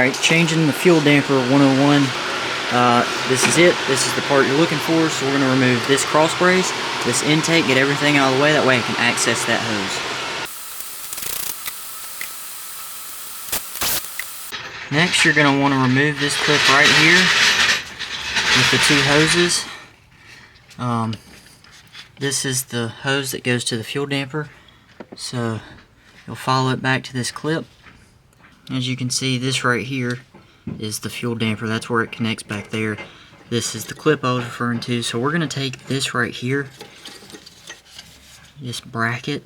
Alright, changing the fuel damper 101. This is it. This is the part you're looking for. So we're going to remove this cross brace, this intake, get everything out of the way. That way I can access that hose. Next, you're going to want to remove this clip right here with the two hoses. This is the hose that goes to the fuel damper. So you'll follow it back to this clip. As you can see, this right here is the fuel damper. That's where it connects back there. This is the clip I was referring to. So we're going to take this right here, this bracket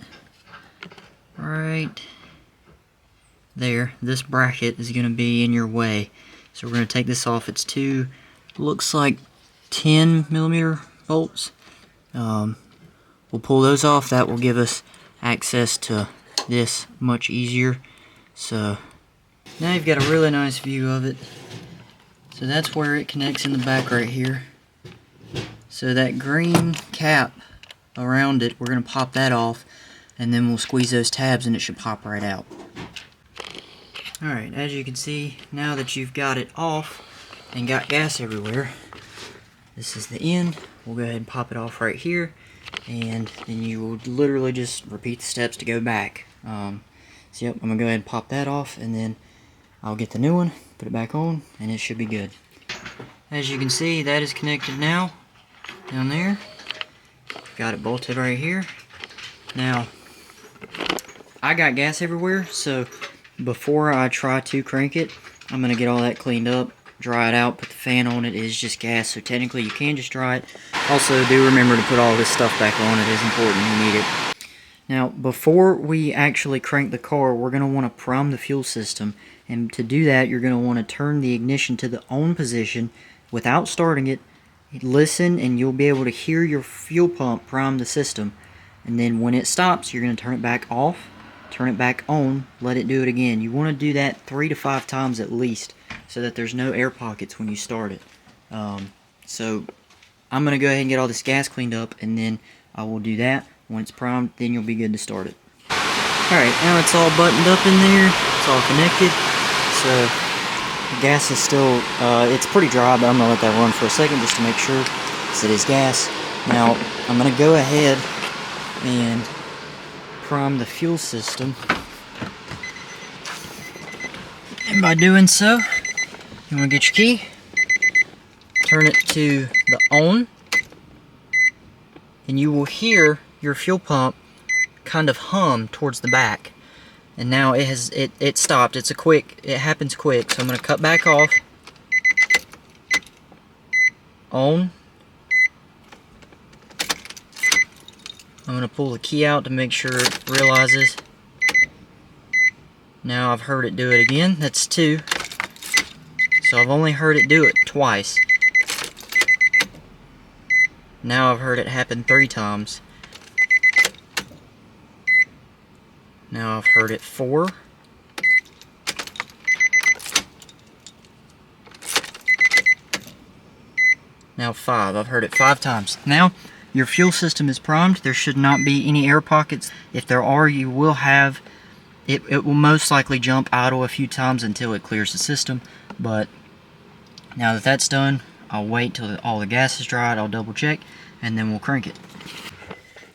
right there. This bracket is going to be in your way. So we're going to take this off. It's two, looks like 10 millimeter bolts. We'll pull those off. That will give us access to this much easier. So now you've got a really nice view of it. So that's where it connects in the back right here. So that green cap around it, we're going to pop that off, and then we'll squeeze those tabs and it should pop right out. Alright, as you can see, now that you've got it off and got gas everywhere, this is the end. We'll go ahead and pop it off right here, and then you will literally just repeat the steps to go back. So yep, I'm going to go ahead and pop that off, and then I'll get the new one, put it back on, and it should be good. As you can see, that is connected now, down there. Got it bolted right here. Now, I got gas everywhere, so before I try to crank it, I'm going to get all that cleaned up, dry it out, put the fan on. It is just gas, so technically you can just dry it. Also, do remember to put all this stuff back on. It is important, you need it. Now, before we actually crank the car, we're going to want to prime the fuel system. And to do that, you're going to want to turn the ignition to the on position without starting it. Listen, and you'll be able to hear your fuel pump prime the system. And then when it stops, you're going to turn it back off, turn it back on, let it do it again. You want to do that 3 to 5 times at least, so that there's no air pockets when you start it. So I'm going to go ahead and get all this gas cleaned up, and then I will do that. When it's primed, then you'll be good to start it. Alright, now it's all buttoned up in there. It's all connected. So the gas is still, it's pretty dry, but I'm going to let that run for a second just to make sure, because it is gas. Now, I'm going to go ahead and prime the fuel system. And by doing so, you want to get your key, turn it to the on, and you will hear your fuel pump kind of hum towards the back. And now it stopped. It happens quick. So I'm going to cut back off. On. I'm going to pull the key out to make sure it realizes. Now I've heard it do it again. That's 2. So I've only heard it do it twice. Now I've heard it happen 3 times. Now I've heard it 4. Now 5. I've heard it 5 times. Now your fuel system is primed. There should not be any air pockets. If there are, you will have it will most likely jump idle a few times until it clears the system. But now that that's done, I'll wait till all the gas is dried. I'll double check, and then we'll crank it.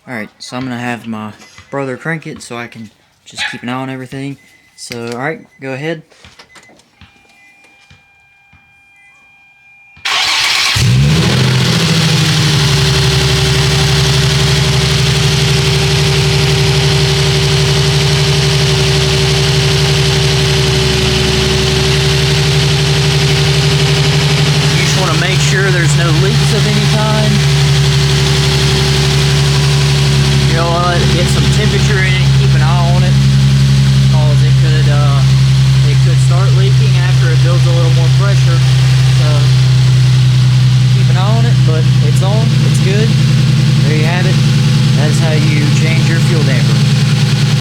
Alright, so I'm going to have my brother crank it so I can just keep an eye on everything. So, alright, go ahead. You just want to make sure there's no leaks of any kind. You know what, get some temperature in it, keep an eye on it, because it could start leaking after it builds a little more pressure. So keep an eye on it, but it's on, it's good. There you have it. That is how you change your fuel damper.